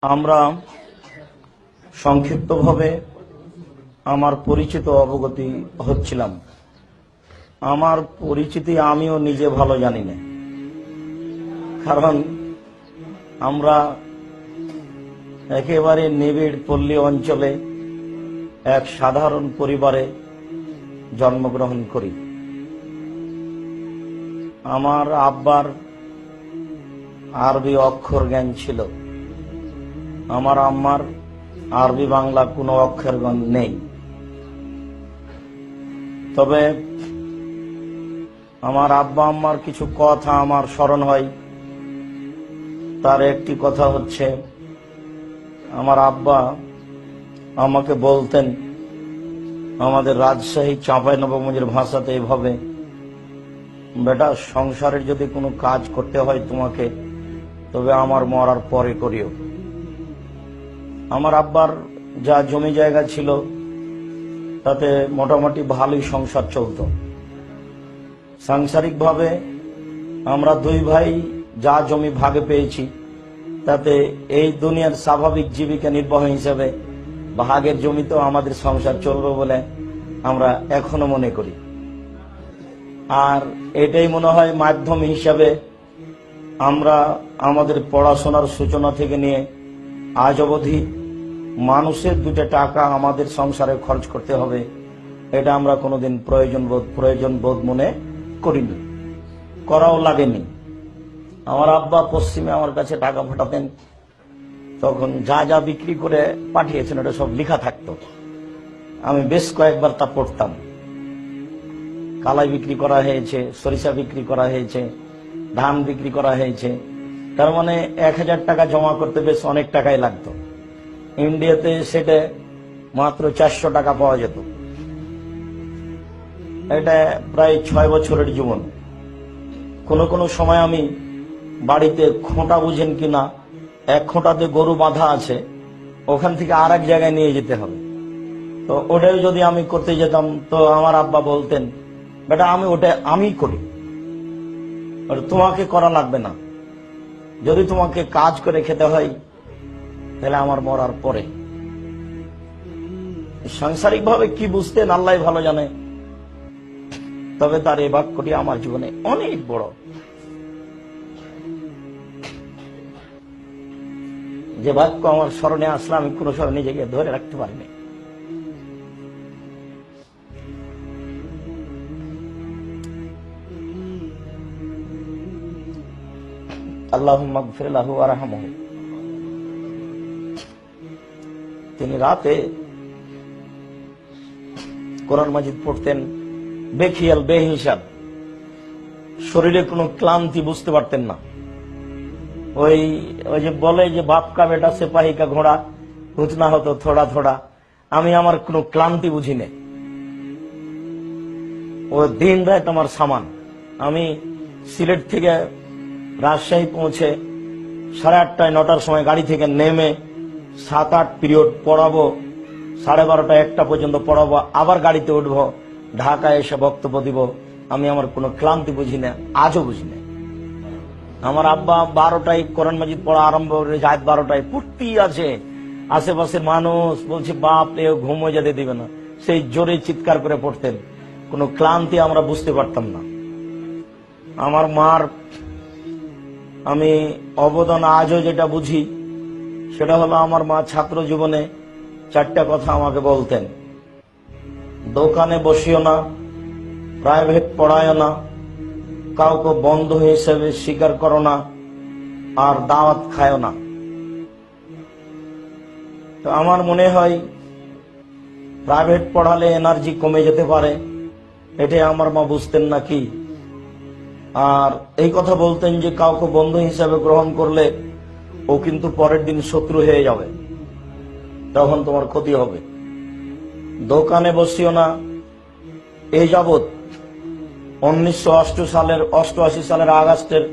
আমরা সংক্ষিপ্তভাবে আমার পরিচিত অবগতি হচ্ছিলাম। আমার পরিচিতি আমিও নিজে ভালো জানি না, কারণ আমরা একেবারে নিবিড় পল্লী অঞ্চলে এক সাধারণ পরিবারে জন্মগ্রহণ করি। আমার আব্বার আরবি অক্ষর জ্ঞান ছিল, আমার আম্মার আরবি বাংলা কোনো অক্ষর জ্ঞান নেই। তবে আমার আব্বা আম্মার কিছু কথা আমার স্মরণ হয়। তার একটি কথা হচ্ছে, আমার আব্বা আমাকে বলতেন, আমাদের রাজশাহী চাঁপাইনবাবগঞ্জের ভাষাতে এভাবে, বেটা সংসারের যদি কোনো কাজ করতে হয় তোমাকে, তবে আমার মরার পরে করিও। আমার আব্বার যা জমি জায়গা ছিল তাতে মোটামুটি ভালোই সংসার চলত। সাংসারিকভাবে আমরা দুই ভাই যা জমি ভাগে পেয়েছি তাতে এই দুনিয়ার স্বাভাবিক জীবিকা নির্বাহ হিসেবে ভাগের জমিতেও আমাদের সংসার চলবে বলে আমরা এখনো মনে করি। আর এটাই মনে হয় মাধ্যম হিসাবে আমরা আমাদের পড়াশোনার সূচনা থেকে নিয়ে আজ অবধি মানুষের দুটো টাকা আমাদের সংসারে খরচ করতে হবে, এটা আমরা কোনোদিন প্রয়োজন বোধ মনে করিনি, করাও লাগেনি। আমার আব্বা পশ্চিমে আমার কাছে টাকা পাঠাতেন, তখন যা যা বিক্রি করে পাঠিয়েছেন ওটা সব লেখা থাকতো। আমি বেশ কয়েকবার তা পড়তাম। কালাই বিক্রি করা হয়েছে, সরিষা বিক্রি করা হয়েছে, ধান বিক্রি করা হয়েছে। তার মানে 1000 টাকা জমা করতে বেশ অনেক টাকাই লাগতো। ইন্ডিয়াতে সেটা মাত্র 400 টাকা পাওয়া যেত। এটা প্রায় 6 বছরের জীবন। কোনো কোনো সময় আমি বাড়িতে খোঁটা, বুঝেন কিনা, এক খোঁটাতে গরু বাঁধা আছে, ওখান থেকে আর এক জায়গায় নিয়ে যেতে হবে। তো ওটাই যদি আমি করতে যেতাম তো আমার আব্বা বলতেন, বেটা ওটা আমি করি, তোমাকে করা লাগবে না। যদি তোমাকে কাজ করে খেতে হয় তাহলে আমার মরার পরে। সাংসারিক ভাবে কি বুঝতেন আল্লাহ ভালো জানে, তবে তার এই বাক্যটি আমার জীবনে অনেক বড়। যে বাক্য আমার স্মরণে আসলে আমি কোনো সময় নিজেকে ধরে রাখতে পারিনি। আল্লাহুম্মা গফির লাহু ওয়ারহামহু। তিনি রাতে কোরআন মাজিদ পড়তেন বেখিয়াল, বেহিসাব, শরীরে কোনো ক্লান্তি বুঝতে পারতেন না। ওই যে বলে যে বাপ কা বেটা সিপাহী কা ঘোড়া উঠনা হতো থোড়া থোড়া, আমি আমার কোনো ক্লান্তি বুঝি না। ও দিন রাত আমার সামান। আমি সিলেট থেকে রাজশাহী পৌঁছে 8:30 9টার সময় গাড়ি থেকে নেমে 7-8 পিরিয়ড পড়াবো, 12:30 1টা পর্যন্ত পড়াবো, আবার গাড়িতে উঠবো, ঢাকায় এসে বক্তব্য দিব। আমি আমার কোনো ক্লান্তি বুঝি না, আজও বুঝি না। আমার আব্বা 12টায় কোরআন মাজিদ পড়া আরম্ভ করে, রাত 12টায় পড়তেই আছে। আশেপাশের মানুষ বলছে, বাপ রে ঘুমো যেতে দিবে না, সেই জোরে চিৎকার করে পড়তেন। কোনো ক্লান্তি আমরা বুঝতে পারতাম না। আমার মার আমি অবদান আজও যেটা বুঝি সেটা হলো, আমার মা ছাত্র জীবনে 4টা কথা আমাকে বলতেন। দোকানে বসিও না, প্রাইভেট পড়ায় না, কাউকে বন্ধু হিসেবে স্বীকার করো না, আর দাওয়াত খায়ও না। তো আমার মনে হয় প্রাইভেট পড়ালে এনার্জি কমে যেতে পারে, এটাই আমার মা বুঝতেন নাকি। আর এই কথা বলতেন যে কাউকে বন্ধু হিসেবে গ্রহণ করলে ও কিন্তু পরের দিন শত্রু হয়ে যাবে, তখন তোমার ক্ষতি হবে। দোকানে বসিও না। এই যাবৎ 1988 সালের আগস্টের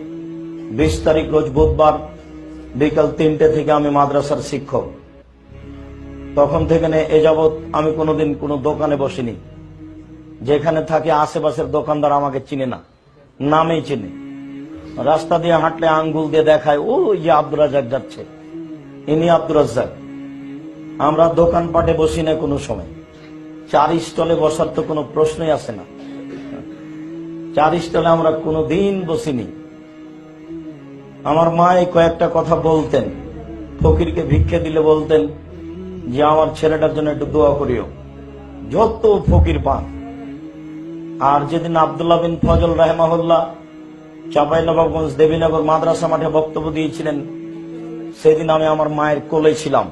20 তারিখ রোজ বুধবার বিকাল 3টে থেকে আমি মাদ্রাসার শিক্ষক। তখন থেকে এ যাবৎ আমি কোনোদিন কোনো দোকানে বসিনি। যেখানে থাকে আশেপাশের দোকানদার আমাকে চিনে না, নামেই চিনে। রাস্তা দিয়ে হাঁটলে আঙ্গুল দিয়ে দেখায়, ও যে আব্দুল রাজ্জাক যাচ্ছে। ইনি আব্দুর রাজ্জাক। আমরা দোকানপাটে বসি না কোনো সময়, 4 স্টলে বসার তো কোনো প্রশ্নই আসে না। 4 স্টলে আমরা কোনোদিন বসিনি। আমার মা এই কয়েকটা কথা বলতেন, ফকিরকে ভিক্ষে দিলে বলতেন যে আমার ছেলেটার জন্য একটু দোয়া করিও, যত ফকির পান। আর যেদিন আব্দুল্লাহ বিন ফজল রাহিমাহুল্লাহ চাঁপাইনবাবগঞ্জ দেবীনগর মাদ্রাসা মাঠে বক্তব্য দিয়েছিলেন, সেদিন আমি আমার মায়ের কোলে ছিলাম।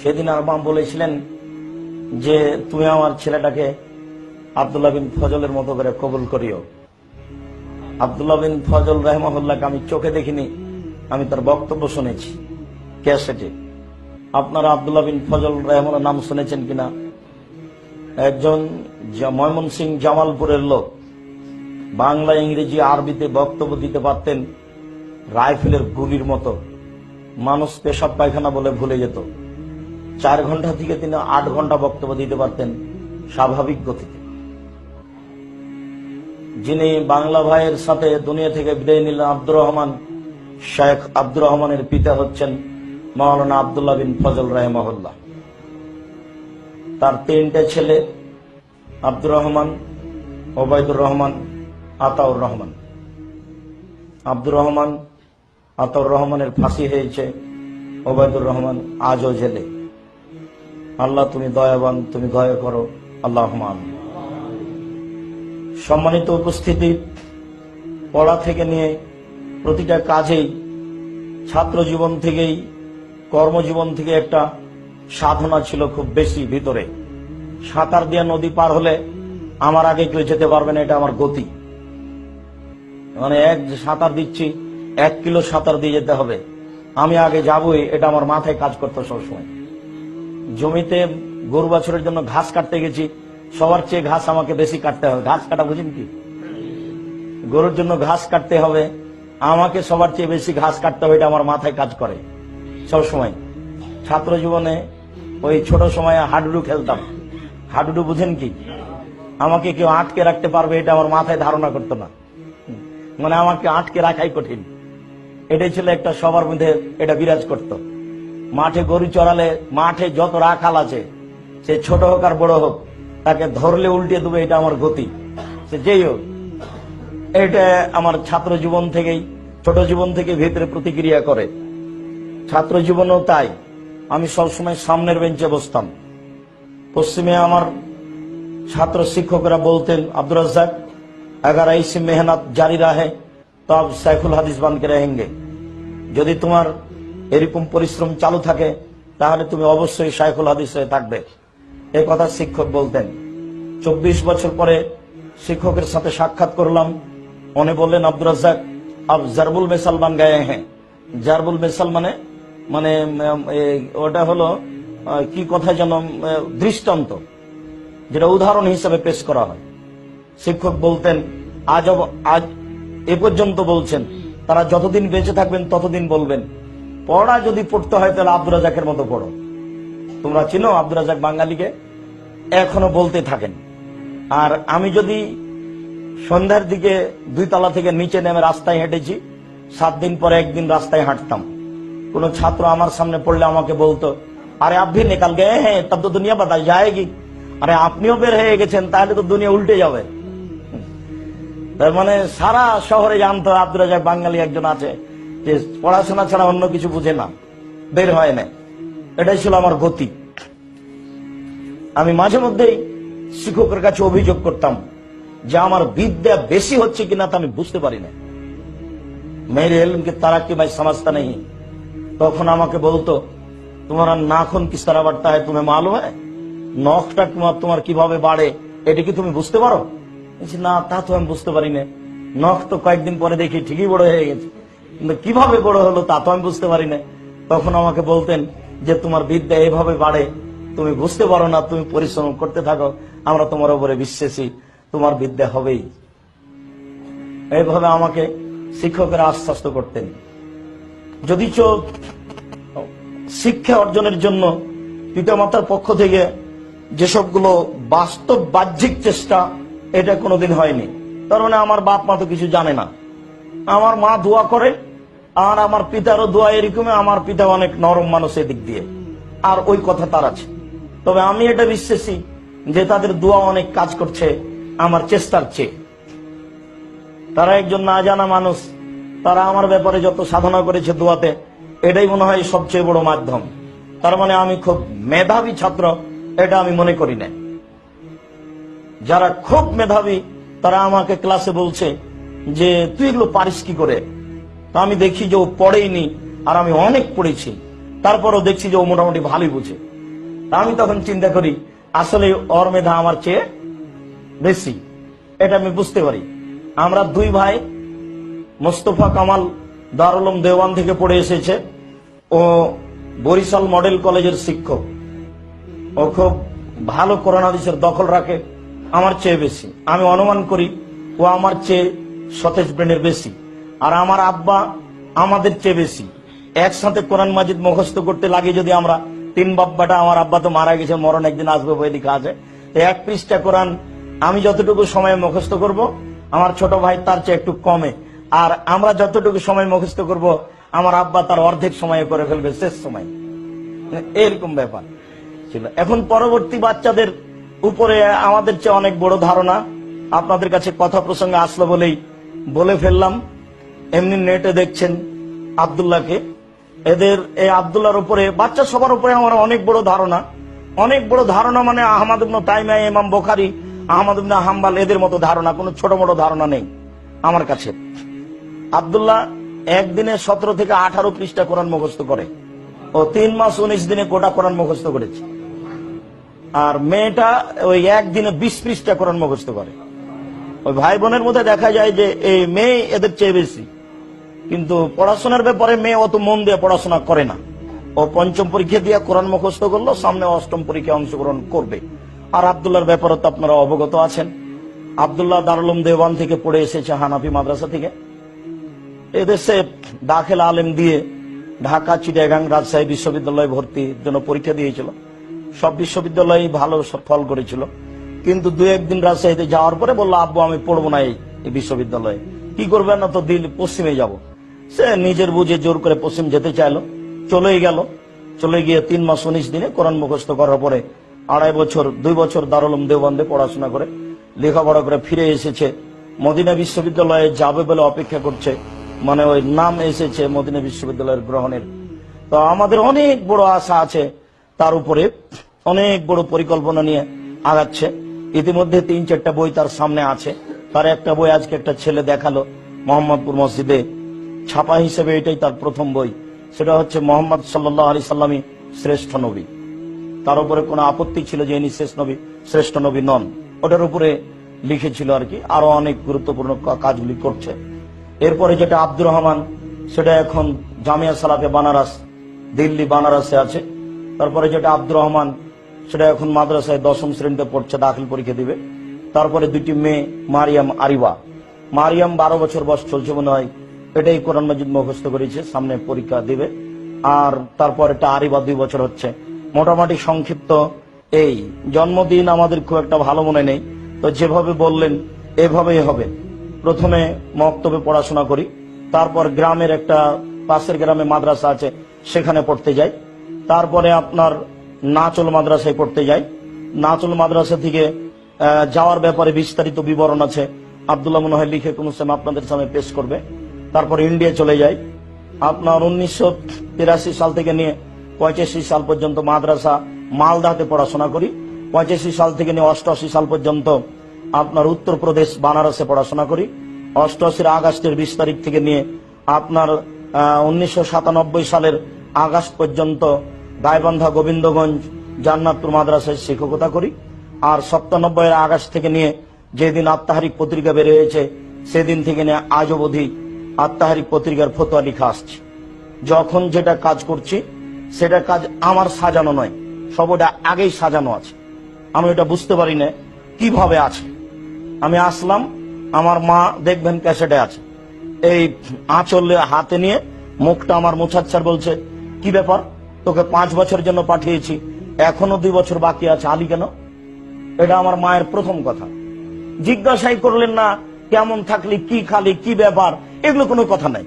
সেদিন আর মা বলেছিলেন যে তুমি আমার ছেলেটাকে আব্দুল্লাহ বিন ফজলের মতো করে কবুল করিও। আব্দুল্লাহ বিন ফজল রাহিমাহুল্লাহকে আমি চোখে দেখিনি, আমি তার বক্তব্য শুনেছি ক্যাসেটে। আপনারা আব্দুল্লাহ বিন ফজল রাহিমাহুল্লাহর নাম শুনেছেন কিনা? একজন ময়মনসিংহ জামালপুরের লোক, বাংলা ইংরেজি আরবিতে বক্তব্য দিতে পারতেন রাইফেলের গুলির মতো। মানুষ পেশাব পায়খানা বলে ভুলে যেত। 4 ঘন্টা থেকে তিনি 8 ঘন্টা বক্তব্য দিতে পারতেন স্বাভাবিক গতিতে। যিনি বাংলা ভাইয়ের সাথে দুনিয়া থেকে বিদায় নিলেন, আব্দুর রহমান, শেখ আব্দুর রহমানের পিতা হচ্ছেন মাওলানা আব্দুল্লাহ বিন ফজল রাহিমাহুল্লাহ। তার 3টে ছেলে, আব্দুর রহমান, ওবায়দুর রহমান, আতাউর রহমান। আব্দুর রহমান, আতাউর রহমানের ফাঁসি হয়েছে, ওবায়দুর রহমান আজও জেলে। আল্লাহ তুমি দয়াবান, তুমি দয়া করো, আল্লাহুম্মা আমিন। সম্মানিত উপস্থিতি, পড়া থেকে নিয়ে প্রতিটা কাজেই, ছাত্র জীবন থেকেই, কর্মজীবন থেকে একটা সাধনা ছিল খুব বেশি ভিতরে। সাঁতার দিয়ে নদী পার হলে আমার আগে কেউ যেতে পারবে না, এটা আমার গতি। মানে সাঁতার দিচ্ছি, 1 কিলো সাঁতার দিয়ে যেতে হবে, আমি আগে যাবই, এটা আমার মাথায় কাজ করতো সবসময়। জমিতে গরু বাছুরের জন্য ঘাস কাটতে গেছি, সবার চেয়ে ঘাস আমাকে বেশি কাটতে হবে। ঘাস কাটা বুঝেন কি? গরুর জন্য ঘাস কাটতে হবে, আমাকে সবার চেয়ে বেশি ঘাস কাটতে হবে, এটা আমার মাথায় কাজ করে সবসময়। ছাত্র জীবনে ওই ছোট সময়ে হাডুডু খেলতাম। হাডুডু বুঝেন কি? আমাকে কেউ আটকে রাখতে পারবে এটা আমার মাথায় ধারণা করতো না। মানে আমাকে আটকে রাখাই কঠিন, এটাই ছিল একটা সবার মধ্যে এটা বিরাজ করত। মাঠে গরু চড়ালে মাঠে যত রাখাল আছে, সে ছোট হোক আর বড় হোক, তাকে ধরলে উল্টে দেবে, এটা আমার গতি। সে যেই হোক, এটা আমার ছাত্র জীবন থেকেই, ছোট জীবন থেকে ভিতরে প্রতিক্রিয়া করে। ছাত্র জীবনেও তাই, আমি সবসময় সামনের বেঞ্চে বসতাম। পশ্চিমে আমার ছাত্র শিক্ষকরা বলতেন, আব্দুর রাজ্জাক, अगर ऐसी मेहनत जारी रहे तो आप सैफुल हादिस बन के रहेंगे। যদি তোমার এরকম পরিশ্রম চালু থাকে তাহলে তুমি অবশ্যই শাইখুল হাদিস হয়ে থাকবে। এই কথা শিক্ষক বলতেন। 24 বছর পরে শিক্ষকের সাথে সাক্ষাৎ করলাম। উনি বললেন, আব্দুর রাজ্জাক, আপ জারবুল মিসাল বান গায়ে হ্যাঁ। জারবুল মিসাল মানে ওটা হলো কি কথা যেন, দৃষ্টান্ত, যেটা উদাহরণ হিসেবে পেশ করা হয়। শিক্ষক বলতেন, আজ এ পর্যন্ত বলছেন, তারা যতদিন বেঁচে থাকবেন ততদিন বলবেন, পড়া যদি পড়তে হয় তাহলে আব্দুর রাজ্জাকের মতো পড়ো। তোমরা চিনো আব্দুর রাজ্জাক বাঙালিকে? এখনো বলতে থাকেন। আর আমি যদি সন্ধ্যার দিকে 2 তলা থেকে নিচে নেমে রাস্তায় হেঁটেছি, 7 দিন পরে একদিন রাস্তায় হাঁটতাম। কোন ছাত্র আমার সামনে পড়লে আমাকে বলতো, আরে আপ ভি নিকাল গে হ্যাঁ, তব তো দুনিয়া বদল যায়গি। আরে আপনিও বের হয়ে গেছেন, তাহলে তো দুনিয়া উল্টে যাবে। তার মানে সারা শহরে জানতো আব্দুর রাজ্জাক বাঙালি একজন আছে, যে পড়াশোনা ছাড়া অন্য কিছু বুঝে না, বের হয় না। এটাই ছিল আমার গতি। আমি মাঝে মধ্যেই শিক্ষকের কাছে অভিযোগ করতাম যে আমার বিদ্যা বেশি হচ্ছে কিনা তা আমি বুঝতে পারি না। মেরে এলমকে তারাক্কি ভাই সমঝতা নেই। তখন আমাকে বলতো, তোমার নাখুন কিস तरह बढ़ता है तुम्हें मालूम है? নখটা তোমার কিভাবে বাড়ে এটা কি তুমি বুঝতে পারো? না, তা তো আমি বুঝতে পারি না। নখ তো কয়েকদিন পরে দেখি ঠিকই বড় হয়ে গেছে, কিন্তু কিভাবে বড় হলো তা তো আমি বুঝতে পারি না। তখন আমাকে বলতেন যে তোমার বিদ্যা এইভাবে বাড়ে, তুমি বুঝতে পারো না, তুমি পরিশ্রম করতে থাকো, আমরা তোমার উপরে বিশ্বাসী, তোমার বিদ্যা হবেই। এইভাবে আমাকে শিক্ষকেরা আশ্বস্ত করতেন। যদিচ শিক্ষা অর্জনের জন্য পিতামাতার পক্ষ থেকে যেসবগুলো বাস্তব বাহ্যিক চেষ্টা, এটা কোনোদিন হয়নি। তার মানে আমার বাপ মা তো কিছু জানে না। আমার মা দোয়া করে, আর আমার পিতারও দোয়া এরকমই, আমার পিতা অনেক নরম মানুষ এদিক দিয়ে, আর ওই কথা তার আছে। তবে আমি এটা বিশ্বাসী যে তাদের দোয়া অনেক কাজ করছে আমার চেষ্টার চেয়ে। তারা একজন না জানা মানুষ, তারা আমার ব্যাপারে যত সাধনা করেছে দোয়াতে, এটাই মনে হয় সবচেয়ে বড় মাধ্যম। তার মানে আমি খুব মেধাবী ছাত্র এটা আমি মনে করি না। যারা খুব মেধাবী তারা আমাকে ক্লাসে বলছে যে তুই এগুলো পারিস কি করে। তো আমি দেখি যে ও পড়েইনি, আর আমি অনেক পড়েছি, তারপরও দেখছি যে ও মোটামুটি ভালোই বুঝে। আমি তখন চিন্তা করি আসলে ওর মেধা আমার চেয়ে বেশি, এটা আমি বুঝতে পারি। আমরা দুই ভাই, মোস্তফা কামাল দারুল উলুম দেওবন্দ থেকে পড়ে এসেছে, ও বরিশাল মডেল কলেজের শিক্ষক। ও খুব ভালো কোরআন হাদিসের দখল রাখে, আমার চেয়ে বেশি। আমি অনুমান করি ও আমার চেয়ে সতেজ ব্রেনের বেশি। আর আমার আব্বা আমাদের চেয়ে বেশি। একসাথে কোরআন মাজিদ মুখস্থ করতে লাগে যদি আমরা তিন বাব্বাটা, আমার আব্বা তো মারা গেছে, মরণ একদিন আসবে বই লেখা আছে, এক পৃষ্ঠা কোরআন আমি যতটুকু সময় মুখস্থ করব, আমার ছোট ভাই তার চেয়ে একটু কমে। আর আমরা যতটুকু সময় মুখস্থ করব, আমার আব্বা তার অর্ধেক সময় করে ফেলবে শেষ সময়। এরকম ব্যাপার ছিল। এখন পরবর্তী বাচ্চাদের উপরে আমাদের চেয়ে অনেক বড় ধারণা। আপনাদের কাছে কথা প্রসঙ্গে আসলো বলেই বলে ফেললাম। এমনি নেটে দেখছেন আব্দুল্লাহকে, এদের এই আব্দুল্লাহর উপরে, বাচ্চা সবার উপরে আমার অনেক বড় ধারণা। অনেক বড় ধারণা মানে আহমদ ইবনে তাইমিয়া, ইমাম বুখারী, আহমদ ইবনে হাম্বল, এদের মতো ধারণা, কোনো ছোট বড় ধারণা নেই আমার কাছে। আব্দুল্লাহ একদিনে 17 থেকে 18 পৃষ্ঠা কোরআন মুখস্থ করে। ও 3 মাস 19 দিনে গোটা কোরআন মুখস্থ করেছে। আর মেয়েটা ওই একদিনে 20 পৃষ্ঠা কোরআন মুখস্থ করে। ওই ভাই বোনের মধ্যে দেখা যায় যে এই মেয়ে এদের চেয়ে বেশি, কিন্তু পড়াশোনার ব্যাপারে মেয়ে অত মন দিয়ে পড়াশোনা করে না। ও পঞ্চম পরীক্ষা দিয়ে কোরআন মুখস্থ করলো, সামনে অষ্টম পরীক্ষায় অংশগ্রহণ করবে। আর আব্দুল্লাহর ব্যাপারে তো আপনারা অবগত আছেন। আব্দুল্লাহ দারুল উলুম দেওবন্দ থেকে পড়ে এসেছে, হানাফি মাদ্রাসা থেকে। এদেশে দাখিল আলেম দিয়ে ঢাকা, চিটাগাং, রাজশাহী বিশ্ববিদ্যালয়ে ভর্তির জন্য পরীক্ষা দিয়েছিল। সব বিশ্ববিদ্যালয়ে ভালো ফল করেছিল, কিন্তু 2-1 দিন রাজশাহীতে যাওয়ার পরে বললো, আব্বু আমি পড়বো না এই বিশ্ববিদ্যালয়ে। কি করবেন না, তো দিল্লি পশ্চিমে যাব। সে নিজের বুঝে জোর করে পশ্চিম যেতে চাইলো, চলেই গেল। চলে গিয়ে 3 মাস 19 দিনে কোরআন মুখস্থ করার পরে 2 বছর দারুল উলুম দেওবন্দে পড়াশোনা করে লেখাপড়া করে ফিরে এসেছে। মদিনা বিশ্ববিদ্যালয়ে যাবে বলে অপেক্ষা করছে, মানে ওই নাম এসেছে মদিনা বিশ্ববিদ্যালয়ের গ্রহণের। তো আমাদের অনেক বড় আশা আছে তার উপরে, অনেক বড় পরিকল্পনা নিয়ে আগাচ্ছে। ইতিমধ্যে 3-4টা বই তার সামনে আছে। তার একটা বই আজকে একটা ছেলে দেখালো মোহাম্মদপুর মসজিদে, ছাপা হিসেবে এটাই তার প্রথম বই। সেটা হচ্ছে মোহাম্মদ সাল্লাল্লাহু আলাইহি সাল্লামই শ্রেষ্ঠ নবী। তার উপরে কোনো আপত্তি ছিল যে ইনি শেষ নবী, শ্রেষ্ঠ নবী নন, ওটার উপরে লিখেছিল আর কি। আরো অনেক গুরুত্বপূর্ণ কাজগুলি করছে। এরপরে যেটা আব্দুর রহমান, সেটা এখন জামিয়া সালাফে বানারস, দিল্লি বানারসে আছে। তারপরে যেটা আব্দুর রহমান, সেটা এখন মাদ্রাসায় 10ম শ্রেণীতে পড়ছে, দাখিল পরীক্ষা দিবে। তারপরে 2টি মেয়ে, মারিয়াম, আরিবা। মারিয়াম 12 বছর বয়স চলছে মনে হয়, এটাই কোরআন মাজিদ মুখস্থ করেছে, সামনে পরীক্ষা দিবে। আর তারপর এটা আরিবা 2 বছর হচ্ছে। মোটামুটি সংক্ষিপ্ত এই। জন্মদিন আমাদের খুব একটা ভালো মনে নেই, তো যেভাবে বললেন এভাবেই হবে। প্রথমে মক্তবে পড়াশোনা করি, তারপর গ্রামের একটা পাশের গ্রামে মাদ্রাসা আছে, সেখানে পড়তে যাই। তারপরে আপনার নাচল মাদ্রাসায় পড়তে যাই। নাচল মাদ্রাসা থেকে যাওয়ার ব্যাপারে বিস্তারিত বিবরণ আছে, আব্দুল্লাহ মনে হয় লিখে কোন সময় আপনাদের সামনে পেশ করবে। তারপর ইন্ডিয়া চলে যাই। আপনার 1983 সাল থেকে নিয়ে 85 সাল পর্যন্ত মাদ্রাসা মালদাতে পড়াশোনা করি। 85 সাল থেকে নিয়ে 88 সাল পর্যন্ত আপনার উত্তরপ্রদেশ বানারসে পড়াশোনা করি। 88 আগস্টের 20 তারিখ থেকে নিয়ে আপনার 1997 সালের আগস্ট পর্যন্ত গাইবান্ধা, গোবিন্দগঞ্জ, জান্নাতপুর মাদ্রাসায় শিক্ষকতা করি। আর 97 আগস্ট থেকে নিয়ে যেদিন আত্মাহারিক পত্রিকা বের হয়েছে, সেদিন থেকে নিয়ে আজ অবধি আত্মাহারিক পত্রিকার ফতোয়া লিখা আসছে। যখন যেটা কাজ করছি সেটা কাজ আমার সাজানো নয়, সবটা আগেই সাজানো আছে। আমি এটা বুঝতে পারি না কিভাবে আছে। আমি আসলাম, আমার মা দেখবেন ক্যাসেটে আছে, এই আঁচল হাতে নিয়ে মুখটা আমার মোছাচ্ছার, বলছে কি ব্যাপার, তোকে 5 বছরের জন্য পাঠিয়েছি, এখনো 2 বছর বাকি আছে, আলি কেন? এটা আমার মায়ের প্রথম কথা। জিজ্ঞাসাই করলেন না কেমন থাকলি, কি খালি, কি ব্যাপার, এগুলো কোনো কথা নাই।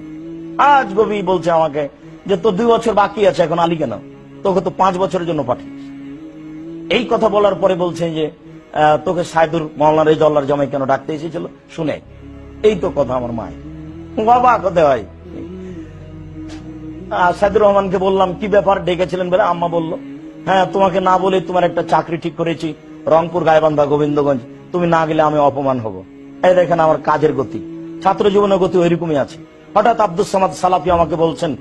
আজ গবি বলছে আমাকে যে তো 2 বছর বাকি আছে, এখন আলী কেন, তোকে তো 5 বছরের জন্য পাঠিয়েছি। এই কথা বলার পরে বলছে যে তোকে সাইদুর মাওলানা রেজাউল্লাহর জামাই কেন ডাকতে এসেছিল শুনে। এই তো কথা আমার মায়ের, বাবা কথা হয়। সাইদুর রহমানকে বললাম কি ব্যাপার ডেকেছিলেন বলে, আম্মা বলল হ্যাঁ তোমাকে না বলে তোমার একটা চাকরি ঠিক করেছি রংপুর গাইবান্ধা গোবিন্দগঞ্জ, তুমি না গেলে আমি অপমান হব। এই দেখেন আমার কাজের গতি, ছাত্র জীবনের গতি ওইরকমই আছে। হঠাৎ আব্দুস সামাদ সালাফি আমাকে বলছেন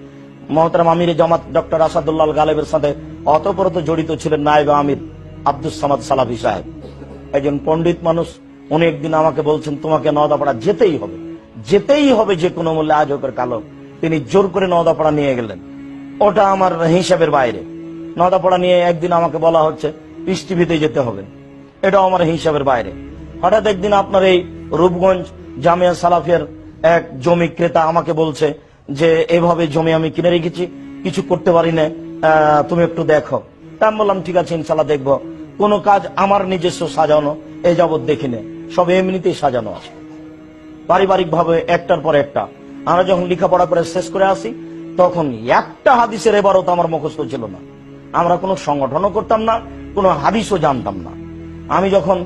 মহতারাম আমির জামাত ডক্টর আসাদুল্লাহ গালেবের সাথে অতপ্রত জড়িত ছিলেন নায়েব আমির আব্দুস সামাদ সালাফি সাহেব, একজন পণ্ডিত মানুষ। উনি একদিন আমাকে বলছেন তোমাকে নওদাপাড়া যেতেই হবে, যেতেই হবে যে কোনো মূল্যে, আজ হোক আর কালো। তিনি জোর করে নওদাপাড়া নিয়ে গেলেন। ওটা আমার হিসাবের বাইরে। নওদাপাড়া নিয়ে একদিন আমাকে বলা হচ্ছে পিস টিভিতে যেতে হবে, এটাও আমার হিসাবের বাইরে। হঠাৎ একদিন আপনার এই রূপগঞ্জ জামিয়া সালাফিয়ার এক জমি ক্রেতা আমাকে বলছে যে এভাবে জমি আমি কিনে রেখেছি, কিছু করতে পারি না, তুমি একটু দেখো। তা আমি বললাম ঠিক আছে ইনশাল্লাহ দেখবো। কোন কাজ আমার নিজস্ব সাজানো এই যাবৎ দেখিনি, সব এমনিতেই সাজানো আছে পারিবারিক ভাবে একটার পর একটা। আমরা যখন লেখাপড়া করে শেষ করে আসি তখন একটা হাদিসের এবারত আমার মুখস্থ ছিল না। আমরা কোনো সংগঠনও করতাম না, কোনো হাদিসও জানতাম না। আমি যখন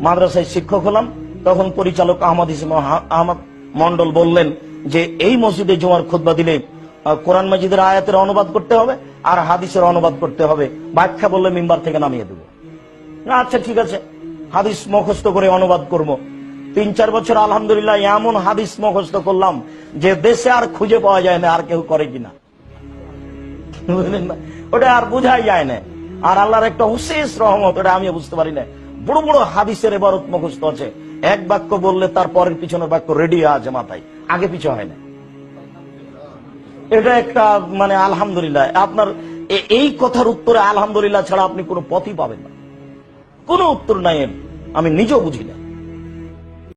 মাদ্রাসায় শিক্ষক হলাম তখন পরিচালক আহমদ মন্ডল বললেন যে এই মসজিদে জুমার খুতবা দিলে কোরআন মাজিদের আয়াতের অনুবাদ করতে হবে আর হাদিসের অনুবাদ করতে হবে, ব্যাখ্যা বললে মিম্বার থেকে নামিয়ে দেবো। আচ্ছা ঠিক আছে, হাদিস মুখস্থ করে অনুবাদ করব। 3-4 বছর আলহামদুলিল্লাহ এমন হাদিস মুখস্থ করলাম যে দেশে আর খুঁজে পাওয়া যায় না আর কেউ করে কিনা, বুঝলেন না? ওটা আর বোঝাই যায় না। আর আল্লাহর একটা বিশেষ রহমত, ওটা আমি বুঝতে পারি না। বড় বড় হাদিসের এবারত মুখস্থ আছে, এক বাক্য বললে তার পরের পিছনের বাক্য রেডি আছে মাথায়, আগে পিছু হয় না। এটা একটা মানে আলহামদুলিল্লাহ। আপনার এই কথার উত্তরে আলহামদুলিল্লাহ ছাড়া আপনি কোনো পথই পাবেন না, কোনো উত্তর নাই, আমি নিজেও বুঝি না।